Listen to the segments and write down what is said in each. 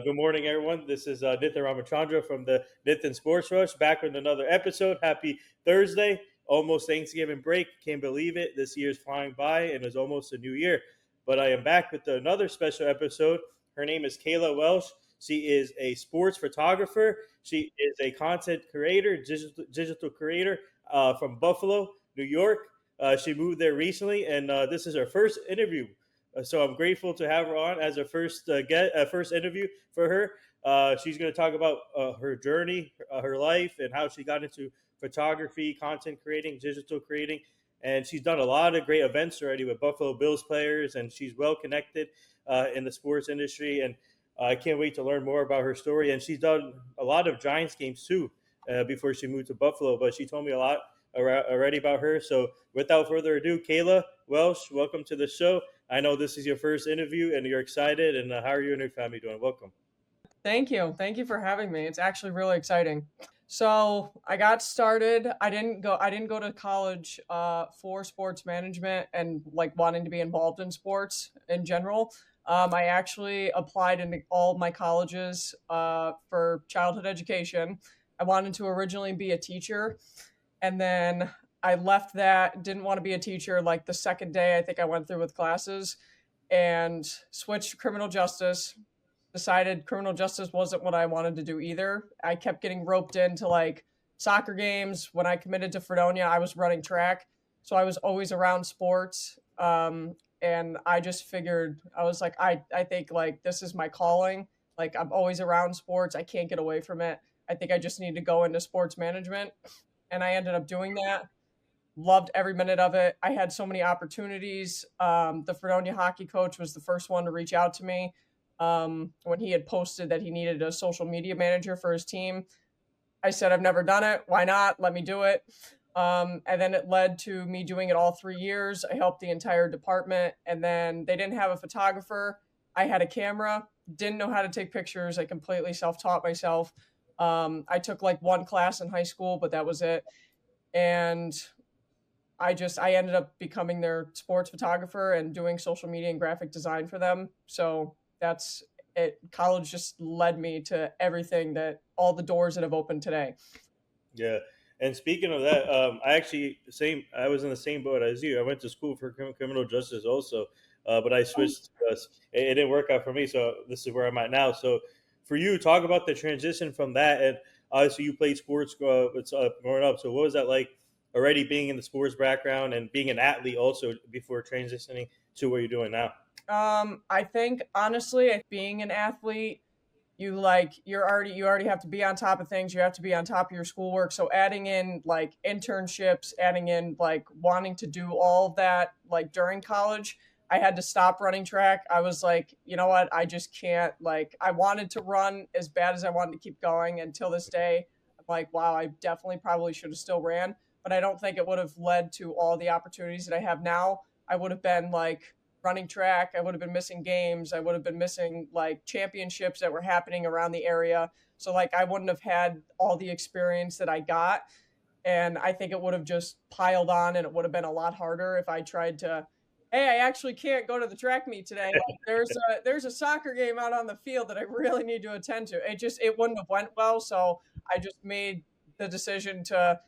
Good morning, everyone. This is Nithin Ramachandra from the Nithin Sports Rush, back with another episode. Happy Thursday, almost Thanksgiving break. Can't believe it. This year's flying by, and it's almost a new year. But I am back with another special episode. Her name is Kayla Welsh. She is a sports photographer. She is a content creator, digital creator from Buffalo, New York. She moved there recently, and this is her first interview. So I'm grateful to have her on as a first interview for her. She's going to talk about her journey, her life, and how she got into photography, content creating, digital creating. And she's done a lot of great events already with Buffalo Bills players, and she's well connected in the sports industry. And I can't wait to learn more about her story. And she's done a lot of Giants games too before she moved to Buffalo. But she told me a lot already about her. So without further ado, Kayla Welsh, welcome to the show. I know this is your first interview and you're excited. And how are you and your family doing? Welcome. Thank you. Thank you for having me. It's actually really exciting. So I got started. I didn't go to college for sports management and like wanting to be involved in sports in general. I actually applied into all my colleges for childhood education. I wanted to originally be a teacher, and then I left that. Didn't want to be a teacher. Like the second day, I think I went through with classes and switched to criminal justice. Decided criminal justice wasn't what I wanted to do either. I kept getting roped into like soccer games. When I committed to Fredonia, I was running track. So I was always around sports. And I just figured, I was like, I think like this is my calling. Like I'm always around sports. I can't get away from it. I think I just need to go into sports management. And I ended up doing that. Loved every minute of it. I had so many opportunities. The Fredonia hockey coach was the first one to reach out to me when he had posted that he needed a social media manager for his team. I said, I've never done it. Why not? Let me do it. And then it led to me doing it all 3 years. I helped the entire department. And then they didn't have a photographer. I had a camera, didn't know how to take pictures. I completely self taught myself. I took like one class in high school, but that was it. And I ended up becoming their sports photographer and doing social media and graphic design for them. So that's it. College just led me to everything that all the doors that have opened today. Yeah. And speaking of that, I actually same. I was in the same boat as you. I went to school for criminal justice also, but I switched. It didn't work out for me, so this is where I'm at now. So, for you, talk about the transition from that, and obviously you played sports growing up. So, what was that like? Already being in the sports background and being an athlete also before transitioning to what you're doing now. I think honestly, being an athlete, you already have to be on top of things. You have to be on top of your schoolwork. So adding in like internships, adding in like wanting to do all of that like during college, I had to stop running track. I was like, you know what? I just can't. Like I wanted to run as bad as I wanted to keep going until this day. I'm like, wow, I definitely probably should have still ran, but I don't think it would have led to all the opportunities that I have now. I would have been like running track. I would have been missing games. I would have been missing like championships that were happening around the area. So like I wouldn't have had all the experience that I got. And I think it would have just piled on and it would have been a lot harder if I tried to, hey, I actually can't go to the track meet today. There's a soccer game out on the field that I really need to attend to. It wouldn't have went well. So I just made the decision to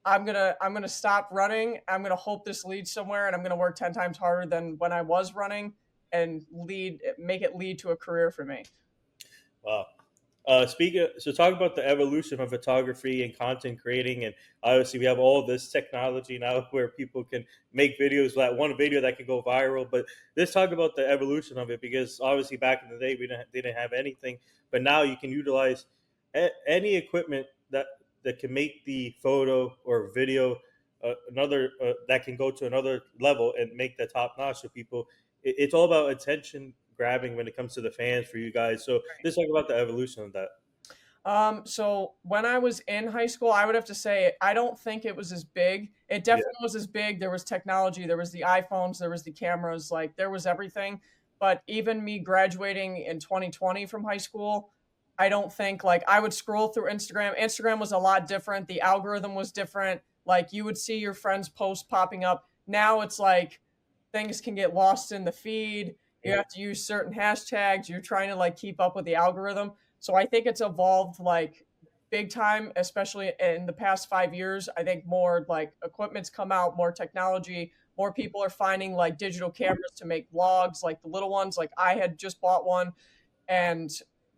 I'm gonna stop running. I'm gonna hope this leads somewhere, and I'm gonna work 10 times harder than when I was running, and make it lead to a career for me. Wow. So talk about the evolution of photography and content creating, and obviously we have all this technology now where people can make videos. Like one video that can go viral, but let's talk about the evolution of it because obviously back in the day we didn't have anything, but now you can utilize any equipment that can make the photo or video another that can go to another level and make that top notch. So people, it's all about attention grabbing when it comes to the fans for you guys. So let's talk about the evolution of that. So when I was in high school, I would have to say I don't think it was as big. It Yeah, definitely was as big. There was technology, there was the iPhones, there was the cameras, like there was everything. But even me graduating in 2020 from high school, I don't think like I would scroll through Instagram. Instagram was a lot different. The algorithm was different. Like you would see your friends' posts popping up. Now it's like things can get lost in the feed. You have to use certain hashtags. You're trying to like keep up with the algorithm. So I think it's evolved like big time, especially in the past 5 years. I think more like equipment's come out, more technology, more people are finding like digital cameras to make vlogs, like the little ones. Like I had just bought one, and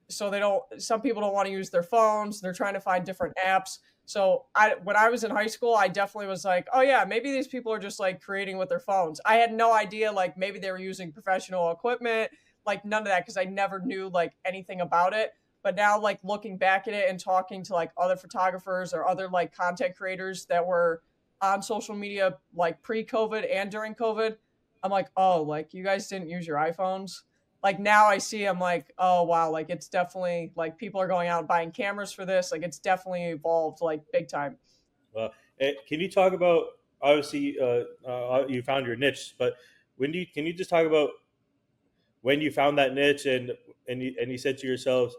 so they don't, some people don't want to use their phones, they're trying to find different apps. So I, when I was in high school, I definitely was like, oh yeah, maybe these people are just like creating with their phones. I had no idea like maybe they were using professional equipment, like none of that, because I never knew like anything about it. But now like looking back at it and talking to like other photographers or other like content creators that were on social media like pre-COVID and during COVID, I'm like, oh, like you guys didn't use your iPhones. Like now I see, I'm like, oh wow, like it's definitely like people are going out and buying cameras for this. Like it's definitely evolved like big time. Uh, can you talk about, obviously you found your niche, but can you just talk about when you found that niche, and you said to yourself,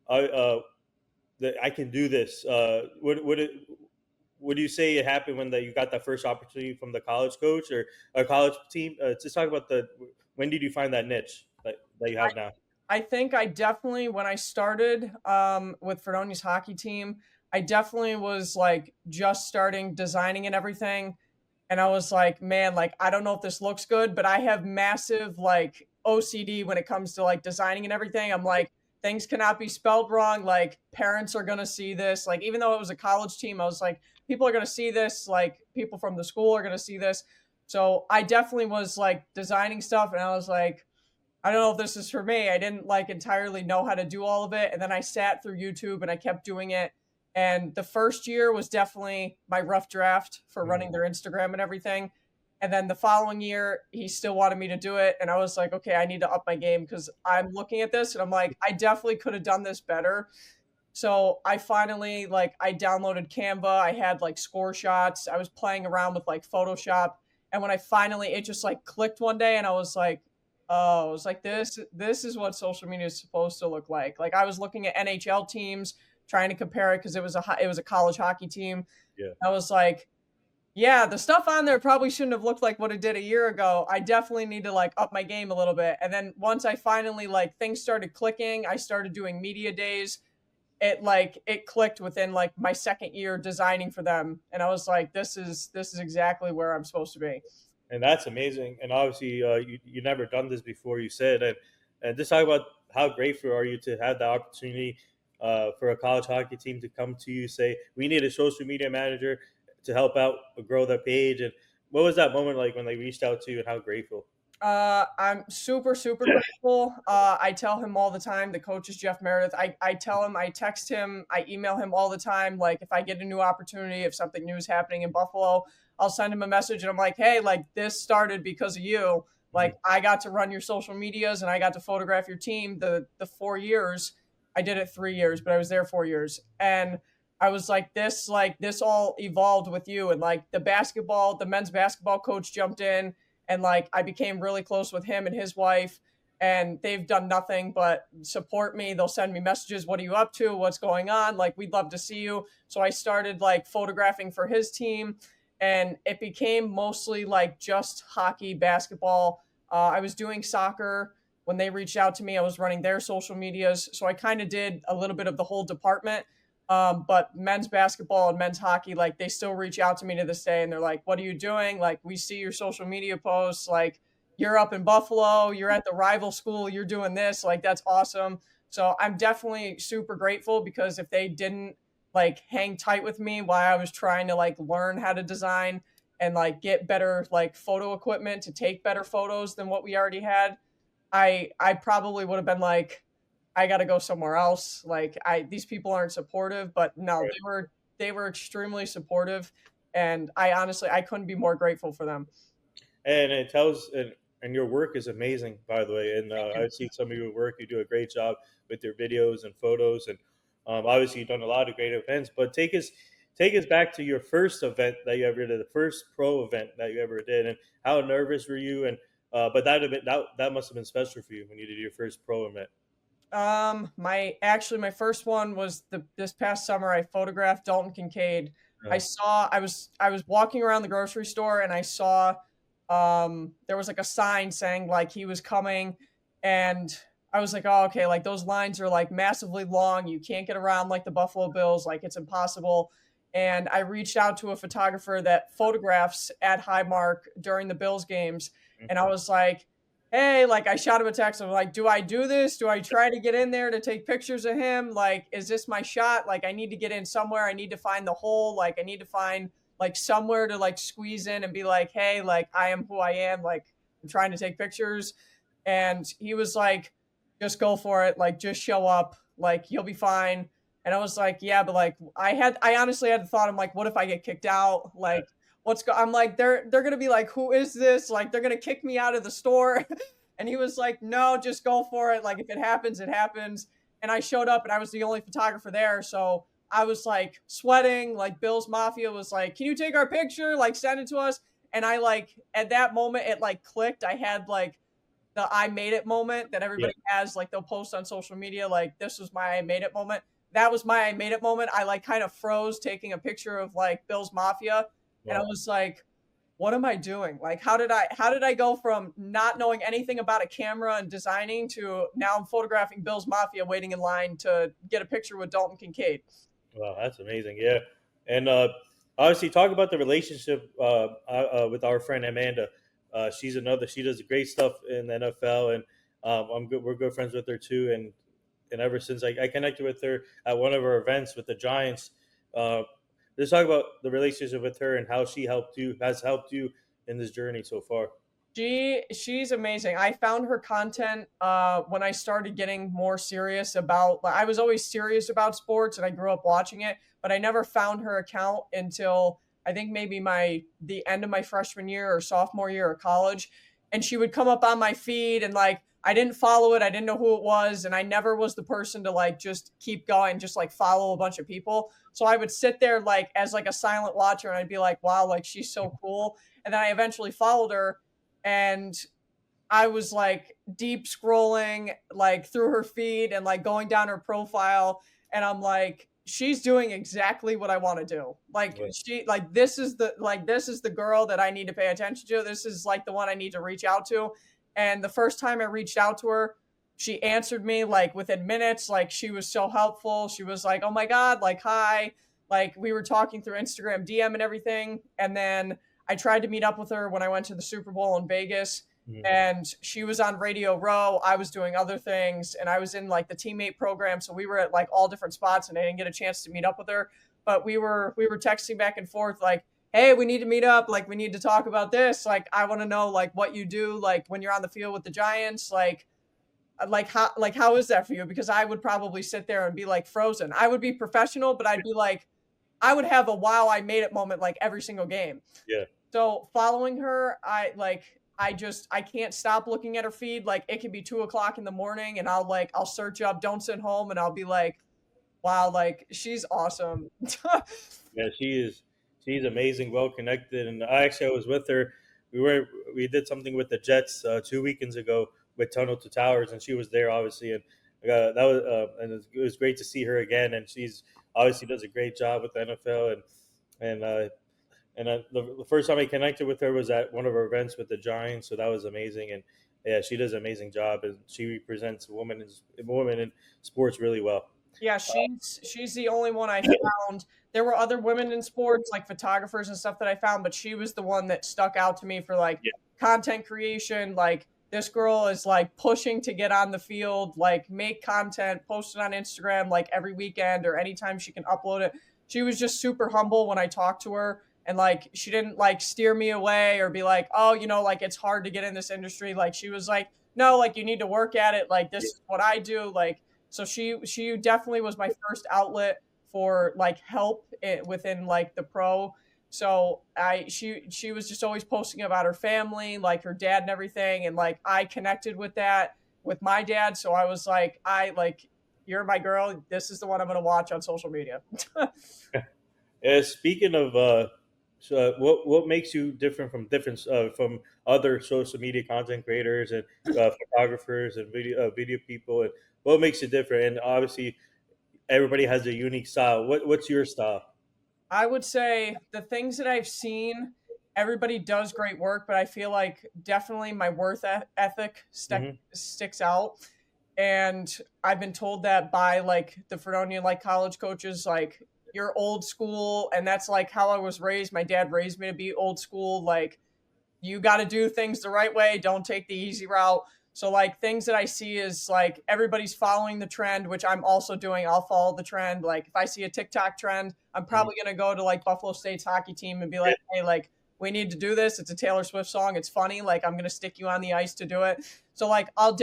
I that I can do this. Would you say it happened when you got that first opportunity from the college coach or a college team? Just talk about the when did you find that niche that you have now? I think I definitely, when I started with Fredonia's hockey team, I definitely was like just starting designing and everything. And I was like, man, like, I don't know if this looks good, but I have massive like OCD when it comes to like designing and everything. I'm like, things cannot be spelled wrong. Like, parents are going to see this. Like, even though it was a college team, I was like, people are going to see this. Like, people from the school are going to see this. So I definitely was like designing stuff. And I was like, I don't know if this is for me. I didn't like entirely know how to do all of it. And then I sat through YouTube and I kept doing it. And the first year was definitely my rough draft for running Mm. their Instagram and everything. And then the following year, he still wanted me to do it. And I was like, okay, I need to up my game because I'm looking at this and I'm like, I definitely could have done this better. So I finally like I downloaded Canva. I had like score shots. I was playing around with like Photoshop. And when I finally it just like clicked one day and I was like, oh, it's like this is what social media is supposed to look like. Like I was looking at NHL teams trying to compare it because it was a college hockey team. Yeah. I was like, yeah, the stuff on there probably shouldn't have looked like what it did a year ago. I definitely need to like up my game a little bit. And then once I finally like things started clicking, I started doing media days. It clicked within like my second year designing for them, and I was like, this is exactly where I'm supposed to be. And that's amazing. And obviously, you never done this before. You said, and just talk about how grateful are you to have the opportunity for a college hockey team to come to you, say we need a social media manager to help out grow their page. And what was that moment like when they reached out to you, and how grateful? I'm super, super grateful. I tell him all the time. The coach is Jeff Meredith. I tell him, I text him, I email him all the time. Like if I get a new opportunity, if something new is happening in Buffalo, I'll send him a message and I'm like, hey, like this started because of you. Mhm. Like I got to run your social medias and I got to photograph your team the 4 years. I did it 3 years, but I was there 4 years. And I was like this all evolved with you. And like the men's basketball coach jumped in and like I became really close with him and his wife, and they've done nothing but support me. They'll send me messages, what are you up to, what's going on, like we'd love to see you. So I started like photographing for his team, and it became mostly like just hockey, basketball. I was doing soccer when they reached out to me. I was running their social medias, so I kind of did a little bit of the whole department. But men's basketball and men's hockey, like they still reach out to me to this day and they're like, what are you doing? Like, we see your social media posts. Like, you're up in Buffalo, you're at the rival school, you're doing this. Like, that's awesome. So I'm definitely super grateful because if they didn't like hang tight with me while I was trying to like learn how to design and like get better like photo equipment to take better photos than what we already had, I probably would have been like, I got to go somewhere else. Like I these people aren't supportive, but no, they were extremely supportive, and I honestly I couldn't be more grateful for them. And it tells, and your work is amazing, by the way. And Thank you. I've seen some of your work. You do a great job with your videos and photos, and obviously you've done a lot of great events. But take us back to your first event that you ever did, the first pro event that you ever did, and how nervous were you? And but that must have been special for you when you did your first pro event. My first one was this past summer. I photographed Dalton Kincaid. Uh, I was walking around the grocery store and I saw there was like a sign saying like he was coming, and I was like, oh, okay, like those lines are like massively long. You can't get around like the Buffalo Bills, like it's impossible. And I reached out to a photographer that photographs at Highmark during the Bills games, and I was like, hey, like I shot him a text. I'm like, do I do this? Do I try to get in there to take pictures of him? Like, is this my shot? Like, I need to get in somewhere. I need to find the hole. Like, I need to find like somewhere to like squeeze in and be like, hey, like I am who I am. Like, I'm trying to take pictures. And he was like, just go for it. Like, just show up. Like, you'll be fine. And I was like, yeah, but like, I honestly had the thought, I'm like, what if I get kicked out? Like, I'm like, they're gonna be like, who is this? Like, they're gonna kick me out of the store. And he was like, no, just go for it. Like, if it happens, it happens. And I showed up, and I was the only photographer there, so I was like sweating. Like, Bill's Mafia was like, can you take our picture? Like, send it to us. And I like at that moment it like clicked. I had like the I made it moment that Yeah. everybody has, like they'll post on social media, like this was my I made it moment. That was my I made it moment. I like kind of froze taking a picture of like Bill's Mafia, and I Wow. was like, what am I doing? Like how did I go from not knowing anything about a camera and designing to now I'm photographing Bill's Mafia waiting in line to get a picture with Dalton Kincaid. Wow, that's amazing. Yeah, and obviously talk about the relationship with our friend Amanda. She's another. She does great stuff in the NFL, and I'm good. We're good friends with her too. And ever since I connected with her at one of her events with the Giants, uh, let's talk about the relationship with her and how she has helped you in this journey so far. She's amazing. I found her content when I started getting more serious about. I was always serious about sports, and I grew up watching it, but I never found her account until I think maybe the end of my freshman year or sophomore year of college. And she would come up on my feed, and like I didn't follow it, I didn't know who it was, and I never was the person to like just keep going, just like follow a bunch of people. So I would sit there like as like a silent watcher, and I'd be like, wow, like she's so cool. And then I eventually followed her, and I was like deep scrolling like through her feed and like going down her profile, and I'm like, she's doing exactly what I want to do. Like Yeah. this is the girl that I need to pay attention to. This is like the one I need to reach out to. And the first time I reached out to her, she answered me like within minutes. Like, she was so helpful. She was like, oh my god, like hi. Like, we were talking through Instagram DM and everything. And then I tried to meet up with her when I went to the Super Bowl in Vegas, Mhm. and she was on Radio Row. I was doing other things, and I was in like the teammate program, so we were at like all different spots, and I didn't get a chance to meet up with her. But we were texting back and forth like, hey, we need to meet up. Like, we need to talk about this. Like, I want to know like what you do like when you're on the field with the Giants. Like how is that for you? Because I would probably sit there and be like frozen. I would be professional, but I'd be like, I would have a wow, I made it moment like every single game. Yeah. So following her, I can't stop looking at her feed. Like, it could be 2 o'clock in the morning, and I'll search up "Don't Sit Home," and I'll be like, wow, like she's awesome. Yeah, she's amazing, well connected, and I was with her. We did something with the Jets 2 weekends ago with Tunnel to Towers, and she was there obviously, and that was it was great to see her again. And she's obviously does a great job with the NFL, and the first time I connected with her was at one of our events with the Giants, so that was amazing. And yeah, she does an amazing job, and she represents women in sports really well. Yeah, she's the only one I found. There were other women in sports, like photographers and stuff that I found, but she was the one that stuck out to me for like Yeah, content creation. Like, this girl is like pushing to get on the field, like make content, post it on Instagram like every weekend or anytime she can upload it. She was just super humble when I talked to her, and like she didn't like steer me away or be like, "Oh, like it's hard to get in this industry." Like, she was like, "No, like you need to work at it. Like, this yeah, is what I do." Like, so she definitely was my first outlet for like help within like the pro. So she was just always posting about her family, like her dad and everything, and like I connected with that with my dad. So I was like, I like, you're my girl. This is the one I'm gonna watch on social media. Speaking of, so what makes you different from other social media content creators and photographers and video people, and what makes you different? And obviously, everybody has a unique style. What's your style? I would say the things that I've seen everybody does great work, but I feel like definitely my ethic Hmm. sticks out. And I've been told that by like the Fredonian like college coaches, like you're old school, and that's like how I was raised. My dad raised me to be old school. Like you got to do things the right way. Don't take the easy route. So like things that I see is like everybody's following the trend, which I'm also doing. I'll follow the trend. Like if I see a TikTok trend, I'm Hmm. probably going to go to like Buffalo State's hockey team and be Yeah. like, hey, like we need to do this. It's a Taylor Swift song. It's funny. Like I'm going to stick you on the ice to do it. So like I'll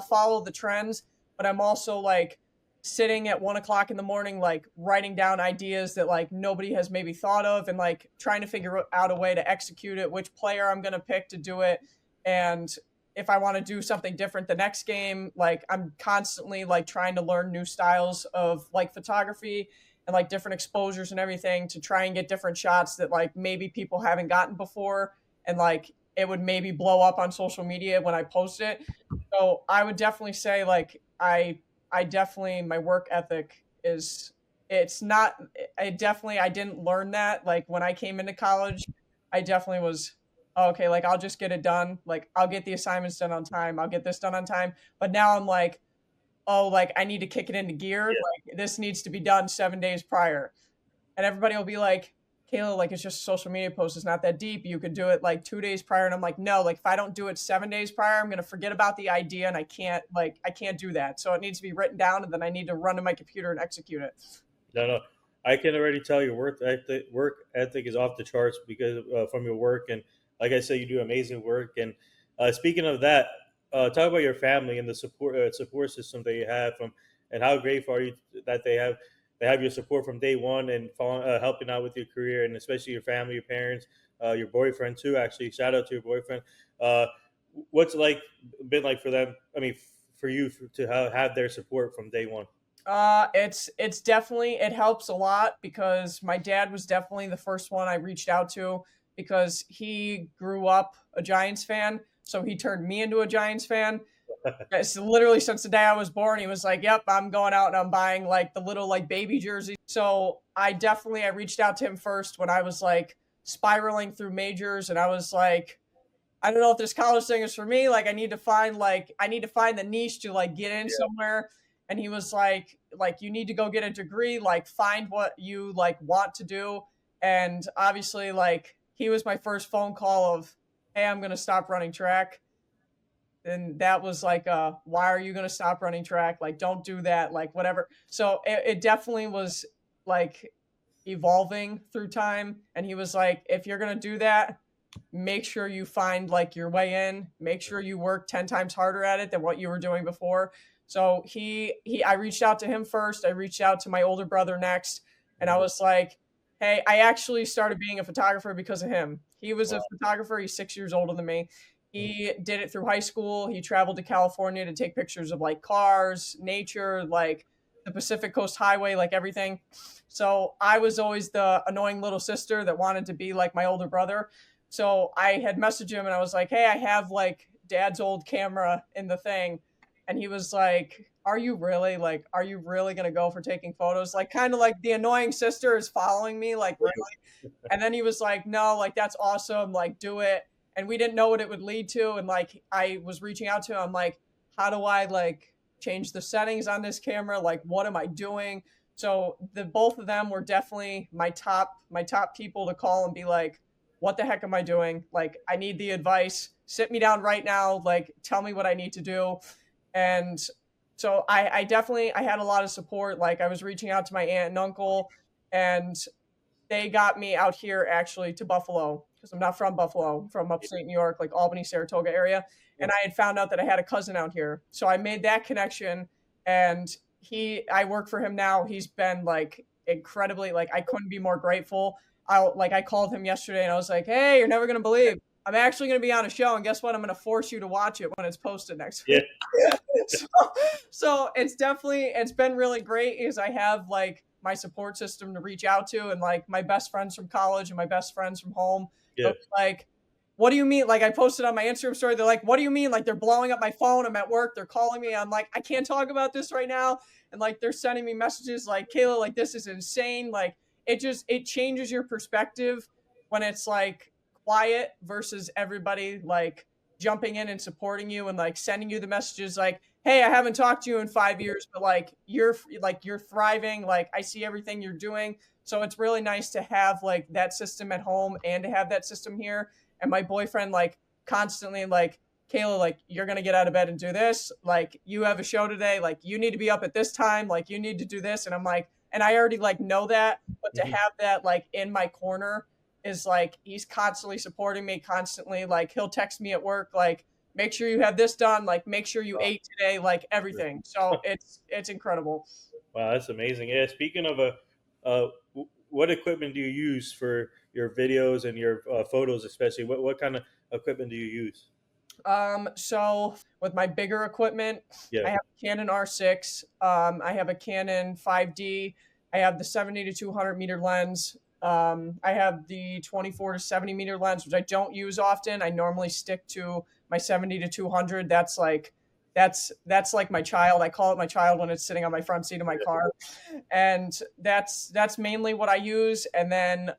follow the trends, but I'm also like sitting at 1 o'clock in the morning, like writing down ideas that like nobody has maybe thought of, and like trying to figure out a way to execute it, which player I'm going to pick to do it. And if I want to do something different the next game, like I'm constantly like trying to learn new styles of like photography and like different exposures and everything to try and get different shots that like maybe people haven't gotten before, and like it would maybe blow up on social media when I post it. So I would definitely say like I definitely my work ethic is it's not I didn't learn that like when I came into college. I definitely was, "Oh, okay, like I'll just get it done. Like I'll get the assignments done on time. I'll get this done on time." But now I'm like, "Oh, like I need to kick it into gear. Like this needs to be done 7 days prior." And everybody will be like, Kayla, like it's just a social media post. It's not that deep. You could do it like 2 days prior. And I'm like, no, like if I don't do it 7 days prior, I'm gonna forget about the idea, and I can't do that. So it needs to be written down, and then I need to run to my computer and execute it. No, no, I can already tell your work ethic is off the charts because from your work, and like I said, you do amazing work. And speaking of that, talk about your family and the support system that you have from, and how grateful are you that they have your support from day one and helping out with your career, and especially your family, your parents, your boyfriend too. Actually, shout out to your boyfriend. Uh, what's like been like for them? I mean, for you to have their support from day one. It's definitely it helps a lot because my dad was definitely the first one I reached out to because he grew up a Giants fan, so he turned me into a Giants fan. It's literally since the day I was born, he was like, "Yep, I'm going out and I'm buying like the little like baby jersey." So I reached out to him first when I was like spiraling through majors, and I was like, I don't know if this college thing is for me. Like I need to find the niche to like get in somewhere. And he was like you need to go get a degree, like find what you like want to do. And obviously like he was my first phone call of, hey, I'm gonna stop running track. And that was like why are you gonna stop running track? Like don't do that, like whatever. So it definitely was like evolving through time. And he was like, if you're gonna do that, make sure you find like your way in, make sure you work 10 times harder at it than what you were doing before. So he I reached out to him first, I reached out to my older brother next, and I was like, hey, I actually started being a photographer because of him. He was a Wow. photographer, he's 6 years older than me. Mhm. He did it through high school. He traveled to California to take pictures of like cars, nature, like the Pacific Coast Highway, like everything. So I was always the annoying little sister that wanted to be like my older brother. So I had messaged him and I was like, hey, I have like dad's old camera in the thing. And he was like, are you really going to go for taking photos? Like, kind of like the annoying sister is following me, like, really? And then he was like, no, like, that's awesome. Like, do it. And we didn't know what it would lead to. And like, I was reaching out to him, I'm like, how do I like change the settings on this camera? Like, what am I doing? So the both of them were definitely my top people to call and be like, what the heck am I doing? Like, I need the advice. Sit me down right now. Like, tell me what I need to do. And so I definitely I had a lot of support. Like, I was reaching out to my aunt and uncle, and they got me out here actually to Buffalo because I'm not from Buffalo, I'm from upstate New York, like Albany, Saratoga area. And I had found out that I had a cousin out here. So I made that connection, and I work for him now. He's been like incredibly, like, I couldn't be more grateful. I called him yesterday and I was like, hey, you're never going to believe I'm actually going to be on a show. And guess what? I'm going to force you to watch it when it's posted next Yeah. week. so, so it's been really great is I have like my support system to reach out to, and like my best friends from college and my best friends from home. Yeah. They're like, what do you mean? Like, I posted on my Instagram story. They're like, what do you mean? Like, they're blowing up my phone. I'm at work. They're calling me. I'm like, I can't talk about this right now. And like, they're sending me messages like, Kayla, like, this is insane. Like, it changes your perspective when it's like quiet versus everybody like jumping in and supporting you and like sending you the messages like, hey, I haven't talked to you in 5 years, but you're thriving, like I see everything you're doing. So it's really nice to have like that system at home and to have that system here. And my boyfriend like constantly like, Kayla, like you're gonna get out of bed and do this. Like you have a show today. Like you need to be up at this time. Like you need to do this. And I'm like, and I already like know that, but to Mhm. have that like in my corner is like he's constantly supporting me, constantly like he'll text me at work like, make sure you have this done. Like make sure you ate today. Like everything. So it's incredible. Wow, that's amazing. Yeah, speaking of what equipment do you use for your videos and your photos, especially? What kind of equipment do you use? So with my bigger equipment, Yeah. I have a Canon R6. I have a Canon 5D. I have the 70 to 200 meter lens. I have the 24 to 70 meter lens, which I don't use often. I normally stick to my 70 to 200. That's like my child. I call it my child when it's sitting on my front seat of my car, and that's mainly what I use. And then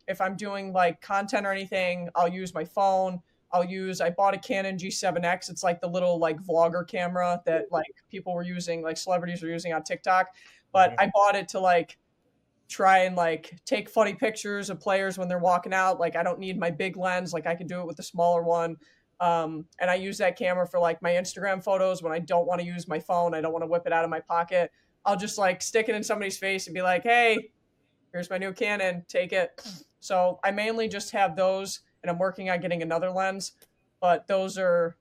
if I'm doing like content or anything, I'll use my phone. I bought a Canon G7X. It's like the little like vlogger camera that like people were using, like celebrities were using on TikTok. But Mhm. I bought it to like try and like take funny pictures of players when they're walking out. Like I don't need my big lens. Like I can do it with the smaller one. And I use that camera for like my Instagram photos when I don't want to use my phone. I don't want to whip it out of my pocket. I'll just like stick it in somebody's face and be like, hey, here's my new Canon, take it. So I mainly just have those, and I'm working on getting another lens. But those are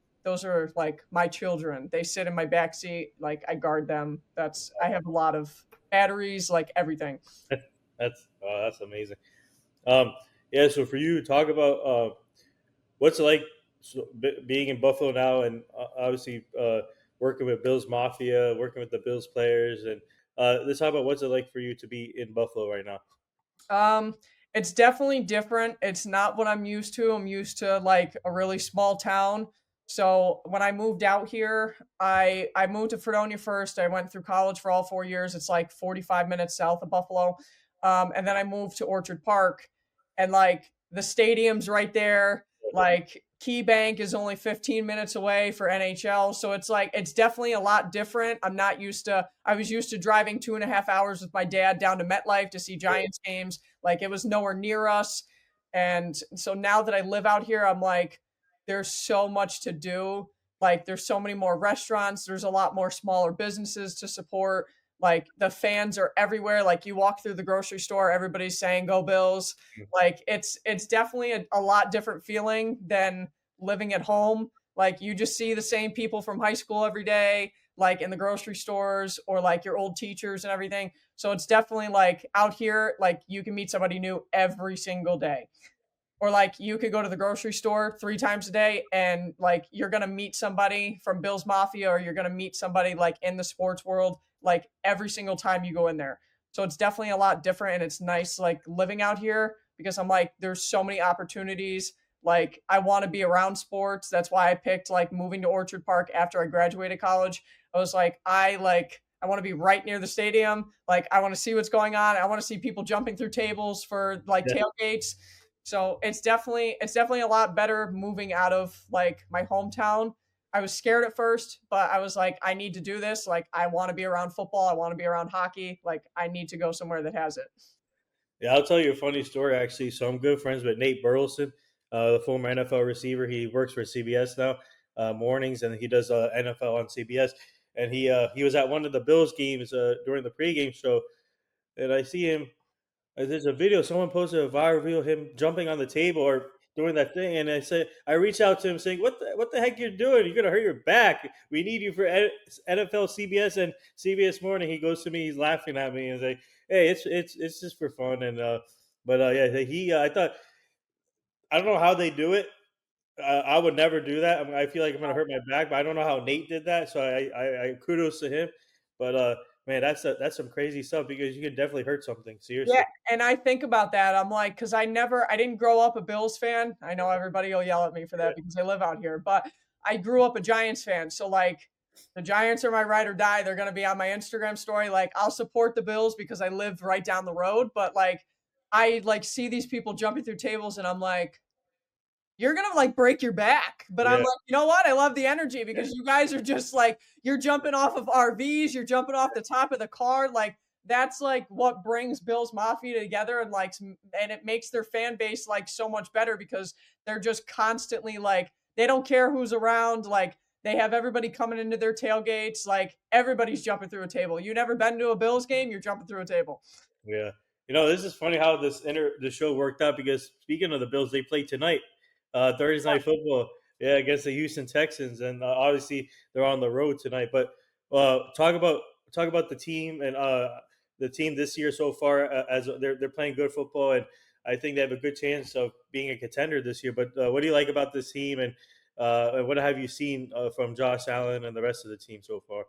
like my children. They sit in my back seat, like I guard them. I have a lot of batteries, like everything. That's amazing. Um, yeah. So for you, talk about what's it like being in Buffalo now, and obviously working with Bills Mafia, working with the Bills players, and let's talk about what's it like for you to be in Buffalo right now. Um, it's definitely different. It's not what I'm used to. I'm used to like a really small town. So when I moved out here, I moved to Fredonia first. I went through college for all 4 years. It's like 45 minutes south of Buffalo. And then I moved to Orchard Park, and like the stadium's right there. Like Key Bank is only 15 minutes away for NHL. So it's like, it's definitely a lot different. I was used to driving 2.5 hours with my dad down to MetLife to see Giants games. Like it was nowhere near us. And so now that I live out here, I'm like, there's so much to do. Like there's so many more restaurants. There's a lot more smaller businesses to support. Like the fans are everywhere. Like you walk through the grocery store, everybody's saying "Go Bills." Like it's definitely a lot different feeling than living at home. Like you just see the same people from high school every day, like in the grocery stores or like your old teachers and everything. So it's definitely like out here, like you can meet somebody new every single day. Or like you could go to the grocery store 3 times a day and like you're gonna meet somebody from Bill's Mafia, or you're gonna meet somebody like in the sports world like every single time you go in there. So it's definitely a lot different, and it's nice like living out here because I'm like there's so many opportunities. Like I want to be around sports. That's why I picked like moving to Orchard Park after I graduated college. I was like I want to be right near the stadium. Like I want to see what's going on. I want to see people jumping through tables for like Yeah. tailgates. So it's definitely a lot better moving out of like my hometown. I was scared at first, but I was like, I need to do this. Like I want to be around football. I want to be around hockey. Like I need to go somewhere that has it. Yeah, I'll tell you a funny story actually. So I'm good friends with Nate Burleson, the former NFL receiver. He works for CBS now, mornings, and he does NFL on CBS. And he was at one of the Bills games during the pregame show, and I see him. There's a video someone posted a viral video of him jumping on the table or doing that thing, and I reached out to him saying, "What the heck you're doing? You're gonna hurt your back. We need you for NFL, CBS, and CBS Morning." He goes to me, he's laughing at me, and he's like, "Hey, it's just for fun." And but yeah, I thought I don't know how they do it. I would never do that. I mean, I feel like I'm gonna hurt my back, but I don't know how Nate did that. So I kudos to him. But man, that's some crazy stuff because you can definitely hurt something Yeah, seriously. and I think about that. I'm like, because I didn't grow up a Bills fan. I know everybody will yell at me for that because I live out here, but I grew up a Giants fan. So like, the Giants are my ride or die. They're gonna be on my Instagram story. Like, I'll support the Bills because I live right down the road. But like, I like see these people jumping through tables, and I'm like, you're gonna like break your back. But I'm Yeah, like, you know what? I love the energy because you guys are just like you're jumping off of RVs, you're jumping off the top of the car, like that's like what brings Bills Mafia together and like and it makes their fan base like so much better because they're just constantly like they don't care who's around, like they have everybody coming into their tailgates, like everybody's jumping through a table. You never been to a Bills game, you're jumping through a table. yeah. This is funny how the show worked out because speaking of the Bills, they play tonight, Thursday night football, yeah, against the Houston Texans, and obviously they're on the road tonight. But talk about the team and the team this year so far, as they're playing good football, and I think they have a good chance of being a contender this year. But what do you like about this team, and what have you seen from Josh Allen and the rest of the team so far?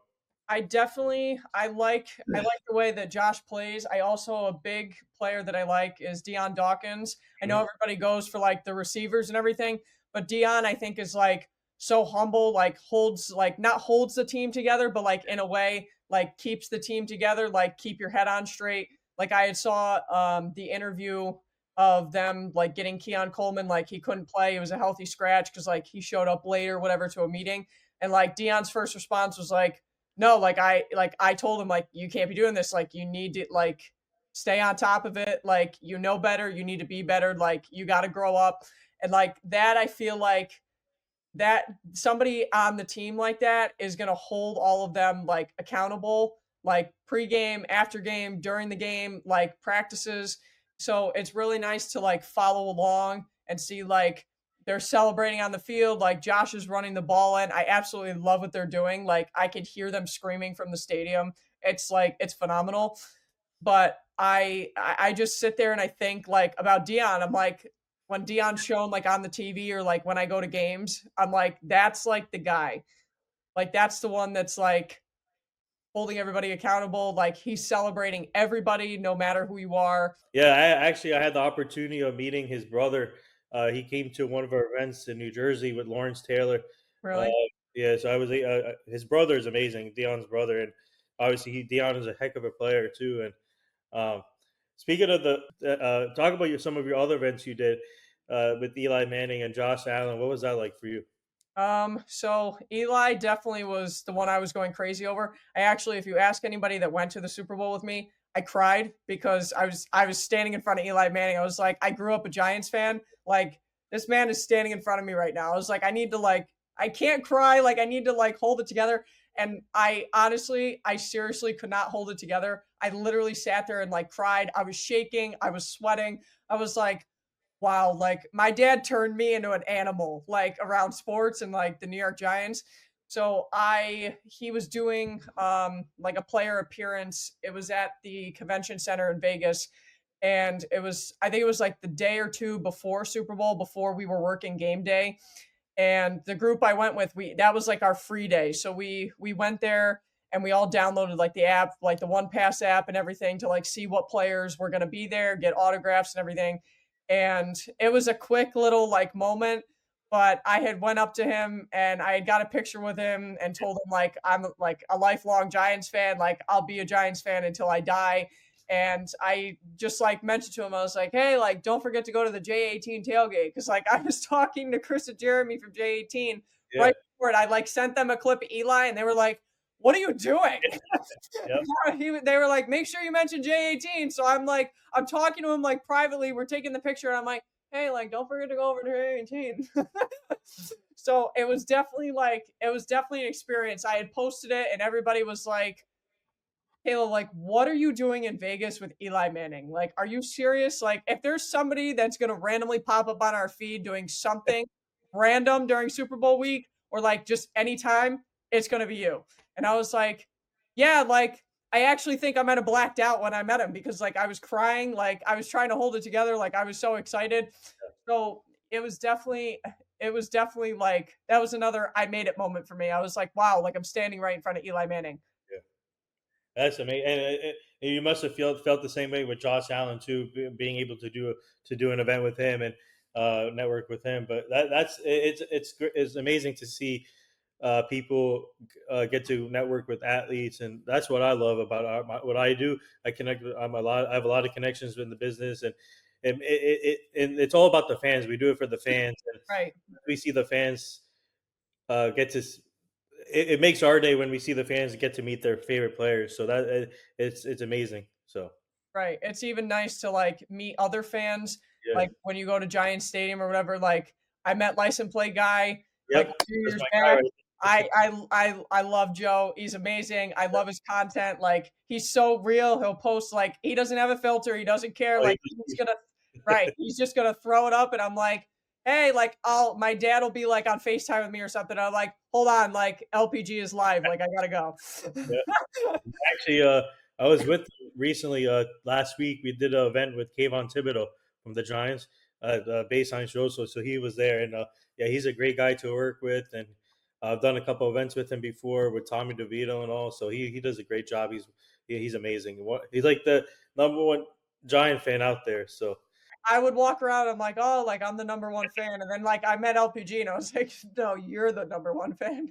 I like the way that Josh plays. I also a big player that I like is Dion Dawkins. I know Mhm. everybody goes for like the receivers and everything, but Dion I think is like so humble, like holds like not holds the team together, but like in a way like keeps the team together, like keep your head on straight. Like I had saw the interview of them like getting Keon Coleman, like he couldn't play. It was a healthy scratch because like he showed up late or whatever to a meeting. And like Dion's first response was like, no, like I told him like you can't be doing this. Like you need to like stay on top of it. Like you know better. You need to be better. Like you got to grow up. And like that, I feel like that somebody on the team like that is going to hold all of them like accountable, like pregame, after game, during the game, like practices. So it's really nice to like follow along and see like they're celebrating on the field. Like Josh is running the ball in. I absolutely love what they're doing. Like I could hear them screaming from the stadium. It's like it's phenomenal. But I just sit there and I think like about Dion. I'm like when Dion's shown like on the TV or like when I go to games, I'm like that's like the guy. Like that's the one that's like holding everybody accountable. Like he's celebrating everybody, no matter who you are. Yeah, I had the opportunity of meeting his brother. He came to one of our events in New Jersey with Lawrence Taylor. Uh, Really, yeah, so I was his brother is amazing, Dion's brother, and obviously Dion is a heck of a player too. And speaking of talk about some of your other events you did with Eli Manning and Josh Allen. What was that like for you? So Eli definitely was the one I was going crazy over. I actually, if you ask anybody that went to the Super Bowl with me, I cried because I was standing in front of Eli Manning. I was like, I grew up a Giants fan. Like this man is standing in front of me right now. I was like, I need to like, I can't cry. Like I need to like hold it together. And I honestly, I seriously could not hold it together. I literally sat there and like cried. I was shaking. I was sweating. I was like, wow, like my dad turned me into an animal like around sports and like the New York Giants. So he was doing like a player appearance. It was at the convention center in Vegas and it was I think it was like the day or two before Super Bowl before we were working game day and the group I went with, we that was like our free day. So we went there and we all downloaded like the app, like the One Pass app and everything to like see what players were going to be there, get autographs and everything. And it was a quick little like moment, but I had went up to him and I had got a picture with him and told him like I'm like a lifelong Giants fan, like I'll be a Giants fan until I die. And I just like mentioned to him, I was like, hey, like, don't forget to go to the J18 tailgate. Cause like I was talking to Chris and Jeremy from J18 Yeah, right before it. I like sent them a clip of Eli and they were like, what are you doing? yep, They were like, make sure you mention J18. So I'm like, I'm talking to him like privately. We're taking the picture and I'm like, hey, like, don't forget to go over to J18. So it was definitely an experience. I had posted it and everybody was like, Kayla, like, what are you doing in Vegas with Eli Manning? Like, are you serious? Like, if there's somebody that's going to randomly pop up on our feed doing something random during Super Bowl week or like just anytime, it's going to be you. And I was like, yeah, like, I actually think I might have blacked out when I met him because like I was crying, like I was trying to hold it together, like I was so excited. So it was definitely like that was another I made it moment for me. I was like, wow, like I'm standing right in front of Eli Manning. yeah. That's amazing, and you must have felt the same way with Josh Allen too, being able to do an event with him and network with him. But it's amazing to see people get to network with athletes, and that's what I love about what I do. I connect. I have a lot of connections in the business, and and it's all about the fans. We do it for the fans, and Right. we see the fans get to. It makes our day when we see the fans get to meet their favorite players. So that it's amazing. So Right. It's even nice to like meet other fans, yeah, like when you go to Giant Stadium or whatever. Like I met License Plate Guy like yep, a few that's years my guy back. right I love Joe. He's amazing. I love his content. Like he's so real. He'll post like he doesn't have a filter. He doesn't care. there. Like he's gonna right. He's just gonna throw it up, and I'm like, hey, like I'll my dad will be like on FaceTime with me or something. I'm like, hold on, like LPG is live. Like I gotta go. Yeah. Actually, I was with recently. Last week we did an event with Kayvon Thibodeau from the Giants, Baseline Show. So he was there, and yeah, he's a great guy to work with, and I've done a couple events with him before with Tommy DeVito and all. So he does a great job. He's amazing. He's like the number one Giant fan out there. So I would walk around. I'm like, oh, like I'm the number one fan, and then like I met LPG, and I was like, no, you're the number one fan.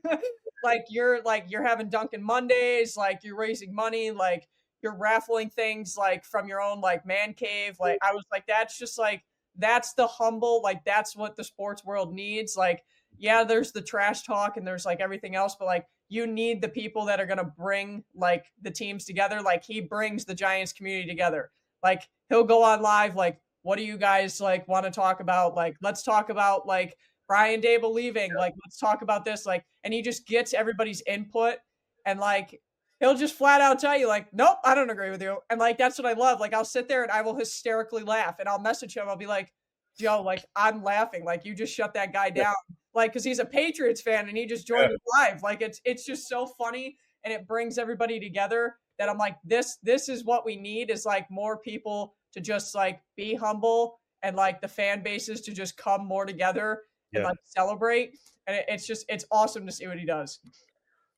like you're having Dunkin' Mondays, like you're raising money, like you're raffling things like from your own like man cave. Like I was like, that's just like that's the humble, like that's what the sports world needs. Like, yeah, there's the trash talk and there's like everything else, but like you need the people that are gonna bring like the teams together. Like he brings the Giants community together. Like he'll go on live, like what do you guys like want to talk about? Like, let's talk about like Brian Dable leaving. Like, let's talk about this. Like, and he just gets everybody's input and like he'll just flat out tell you, like, nope, I don't agree with you. And like that's what I love. Like, I'll sit there and I will hysterically laugh and I'll message him. I'll be like, Joe, like, I'm laughing. Like, you just shut that guy yeah, down. Like, because he's a Patriots fan and he just yeah, joined live. Like, it's just so funny and it brings everybody together that I'm like, this is what we need is like more people to just like be humble and like the fan bases to just come more together and yeah. like celebrate. And it's awesome to see what he does.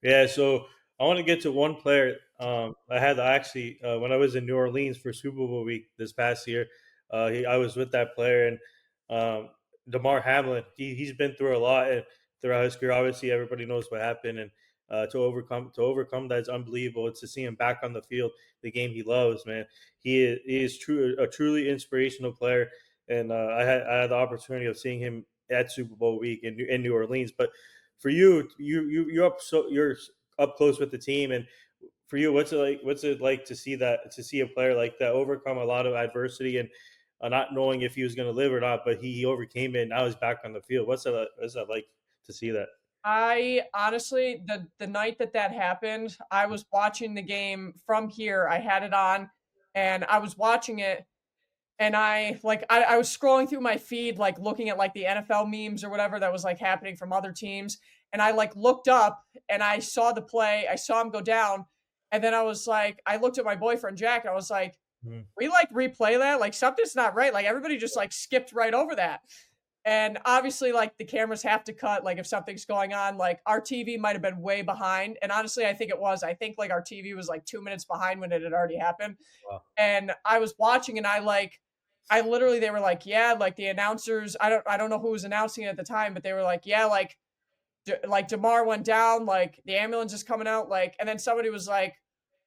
Yeah, so I want to get to one player. I had actually when I was in New Orleans for Super Bowl week this past year. I was with that player and Damar Hamlin. He's been through a lot and throughout his career. Obviously, everybody knows what happened, and to overcome that is unbelievable. It's to see him back on the field, the game he loves. Man, he is a truly inspirational player, and I had the opportunity of seeing him at Super Bowl week in New Orleans, but for you, you're up close with the team, and for you, what's it like to see a player like that overcome a lot of adversity and not knowing if he was going to live or not, but he overcame it. And now he's back on the field. What's that like to see that? I honestly, the night that that happened, I was watching the game from here. I had it on, and I was watching it, and I was scrolling through my feed, like looking at like the NFL memes or whatever that was like happening from other teams, and I like looked up and I saw the play. I saw him go down, and then I was like, I looked at my boyfriend Jack, and I was like, Mhm. we like replay that, like something's not right. Like everybody just like skipped right over that. And obviously, like the cameras have to cut, like if something's going on, like our TV might have been way behind. And honestly, I think it was. I think like our TV was like 2 minutes behind when it had already happened. Wow. And I was watching and I literally they were like, yeah, like the announcers, I don't know who was announcing it at the time, but they were like, yeah, like Damar went down, like the ambulance is coming out, like, and then somebody was like,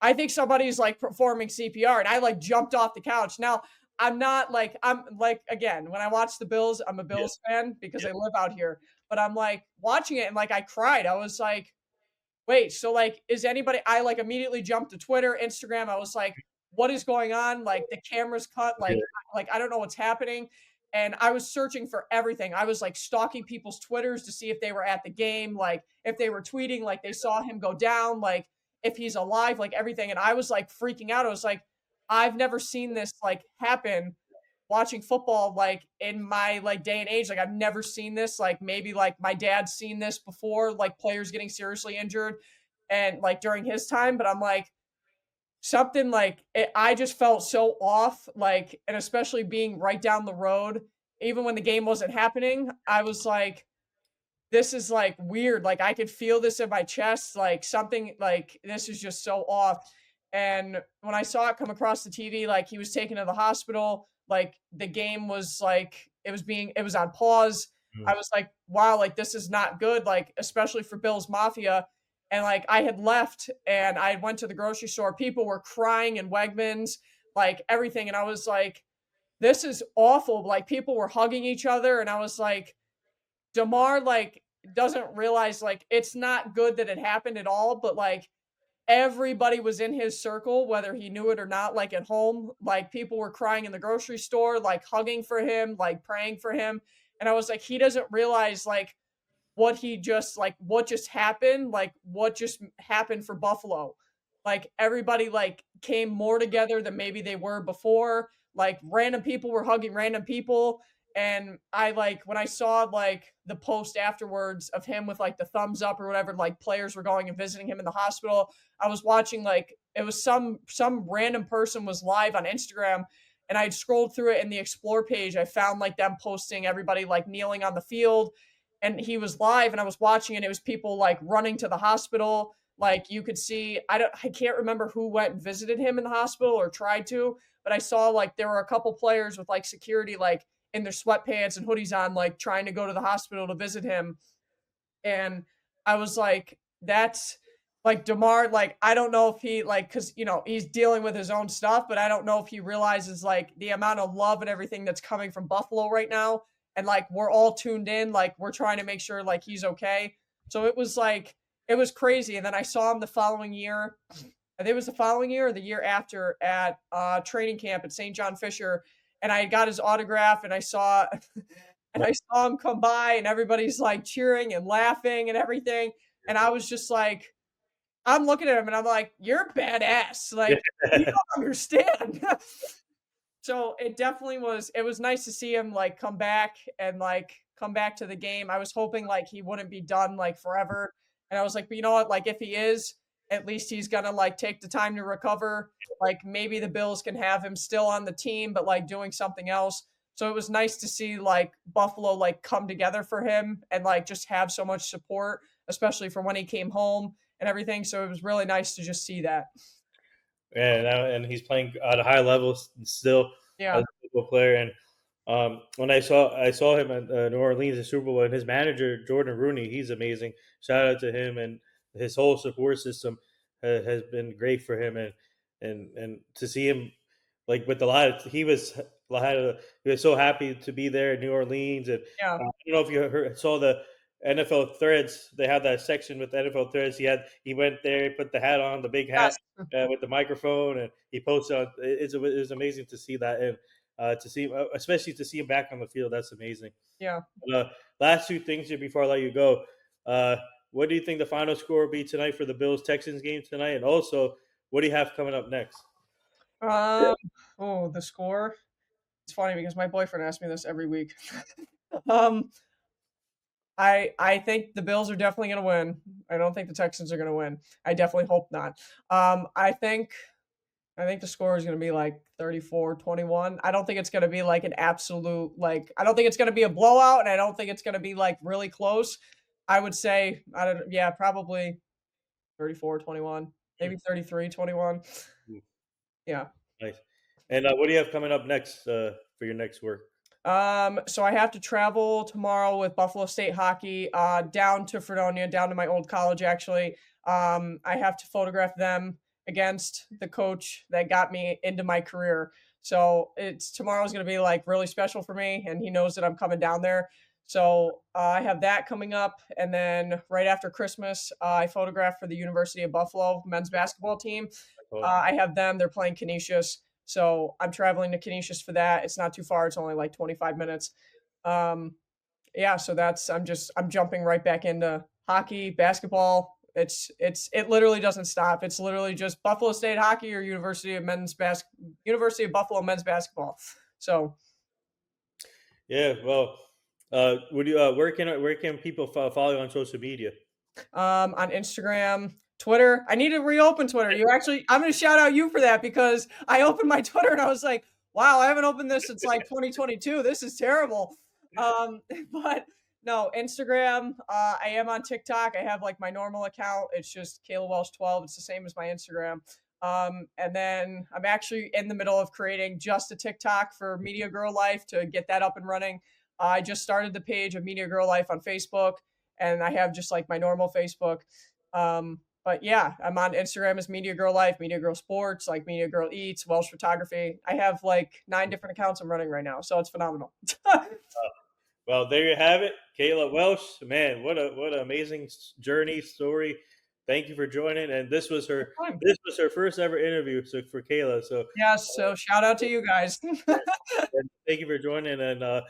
I think somebody's like performing CPR, and I like jumped off the couch. Now I'm like again when I watch the Bills, I'm a Yeah, Bills fan because yeah, I live out here, but I'm like watching it and like I cried. I was like, wait, so like, is anybody? I like immediately jumped to Twitter, Instagram. I was like, what is going on? Like the camera's cut. yeah, Like I don't know what's happening. And I was searching for everything. I was like stalking people's Twitters to see if they were at the game, like if they were tweeting, like they saw him go down, like if he's alive, like everything. And I was like freaking out. I was like, I've never seen this like happen watching football like in my like day and age. Like I've never seen this. Like maybe like my dad's seen this before, like players getting seriously injured and like during his time, but I'm like something like I just felt so off, like, and especially being right down the road, even when the game wasn't happening, I was like, this is like weird. Like I could feel this in my chest, like something like this is just so off. And when I saw it come across the TV, like he was taken to the hospital, like the game was like it was on pause. I mhm, was like, wow, like this is not good, like especially for Bill's Mafia. And like I had left and I went to the grocery store. People were crying in Wegmans, like everything. And I was like, this is awful. Like people were hugging each other, and I was like, Damar like doesn't realize like it's not good that it happened at all, but like everybody was in his circle, whether he knew it or not, like at home. Like people were crying in the grocery store, like hugging for him, like praying for him. And I was like, he doesn't realize what just happened, like what just happened for Buffalo. Like everybody like came more together than maybe they were before. Like random people were hugging random people. And I like when I saw like the post afterwards of him with like the thumbs up or whatever, like players were going and visiting him in the hospital. I was watching like it was some random person was live on Instagram, and I'd scrolled through it in the explore page. I found like them posting everybody like kneeling on the field, and he was live, and I was watching, and it was people like running to the hospital. Like you could see, I can't remember who went and visited him in the hospital or tried to, but I saw like there were a couple players with like security like in their sweatpants and hoodies on, like trying to go to the hospital to visit him. And I was like, that's like Damar, like, I don't know if he like, cause he's dealing with his own stuff, but I don't know if he realizes like the amount of love and everything that's coming from Buffalo right now. And like, we're all tuned in, like, we're trying to make sure like he's okay. So it was like, it was crazy. And then I saw him the following year. I think it was the following year or the year after at training camp at St. John Fisher. And I got his autograph, and I saw and I saw him come by, and everybody's like cheering and laughing and everything. And I was just like, I'm looking at him and I'm like, you're badass. Like, you don't understand. So it was nice to see him like come back and like come back to the game. I was hoping like he wouldn't be done like forever. And I was like, but you know what? Like if he is, at least he's gonna like take the time to recover. Like maybe the Bills can have him still on the team, but like doing something else. So it was nice to see like Buffalo like come together for him and like just have so much support, especially for when he came home and everything. So it was really nice to just see that. And he's playing at a high level still as Yeah. a football player. And when I saw him at New Orleans in Super Bowl, and his manager Jordan Rooney, he's amazing. Shout out to him, and his whole support system has been great for him. And to see him like with a lot of he was so happy to be there in New Orleans. And Yeah. I don't know if you saw the NFL threads. They had that section with the NFL threads. He went there, put the hat on, the big hat Yes. with the microphone, and he posted on. It's amazing to see that, and to see, especially to see him back on the field. That's amazing. Yeah. Uh, Last two things here before I let you go. Uh, what do you think the final score will be tonight for the Bills Texans game tonight? And also, what do you have coming up next? Um, oh, the score. It's funny because my boyfriend asks me this every week. um, I think the Bills are definitely going to win. I don't think the Texans are going to win. I definitely hope not. I think the score is going to be like 34-21. I don't think it's going to be like an absolute like I don't think it's going to be a blowout, and I don't think it's going to be like really close. I would say I don't yeah, probably 34-21, Hmm, maybe 33-21. hmm, Yeah. nice. And what do you have coming up next for your next work? So I have to travel tomorrow with Buffalo State hockey, down to Fredonia, down to my old college actually. I have to photograph them against the coach that got me into my career. So it's tomorrow's going to be like really special for me, and he knows that I'm coming down there. So I have that coming up, and then right after Christmas, I photograph for the University of Buffalo men's basketball team. Oh, I have them; they're playing Canisius, so I'm traveling to Canisius for that. It's not too far; it's only like 25 minutes. Um, yeah, so I'm jumping right back into hockey, basketball. It literally doesn't stop. It's literally just Buffalo State hockey or University of Buffalo men's basketball. So yeah. Well, would you where can people follow you on social media? on Instagram, Twitter. I need to reopen Twitter. I'm going to shout out you for that because I opened my Twitter and I was like, wow, I haven't opened this since like 2022. This is terrible. Um, but no, Instagram. I am on TikTok. I have like my normal account. It's just Kayla Welsh 12. It's the same as my Instagram. And then I'm actually in the middle of creating just a TikTok for Media Girl Life to get that up and running. I just started the page of Media Girl Life on Facebook, and I have just like my normal Facebook. But yeah, I'm on Instagram as Media Girl Life, Media Girl Sports, like Media Girl Eats, Welsh Photography. I have like 9 different accounts I'm running right now, so it's phenomenal. Well, there you have it, Kayla Welsh. Man, what an amazing journey story. Thank you for joining. And this was her first ever interview, so for Kayla. So Yes, so shout out to you guys. and thank you for joining. And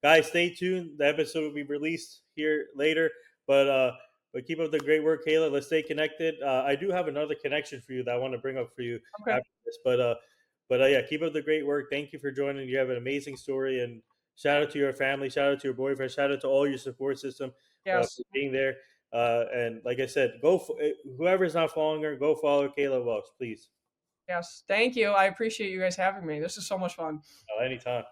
guys, stay tuned. The episode will be released here later. But keep up the great work, Kayla. Let's stay connected. I do have another connection for you that I want to bring up for you Okay. after this. But yeah, keep up the great work. Thank you for joining. You have an amazing story, and shout out to your family. Shout out to your boyfriend. Shout out to all your support system Yes. for being there. And like I said, whoever's not following her, go follow Kayla Welsh, please. Yes. Thank you. I appreciate you guys having me. This is so much fun. Anytime.